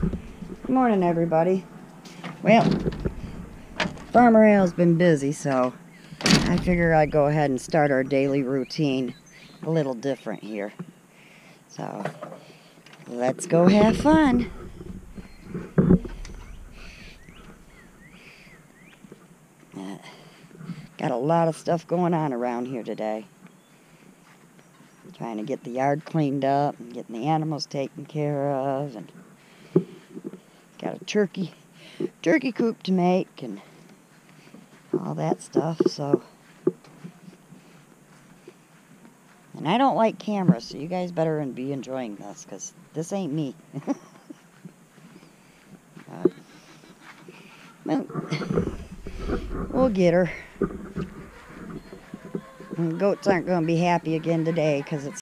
Good morning, everybody. Well, Farmer Al's been busy, so I figure I'd go ahead and start our daily routine a little different here. So, let's go have fun. Got a lot of stuff going on around here today. Trying to get the yard cleaned up and getting the animals taken care of, and got a turkey coop to make and all that stuff. So, and I don't like cameras, so you guys better be enjoying this, because this ain't me. Well, we'll get her. And the goats aren't going to be happy again today because it's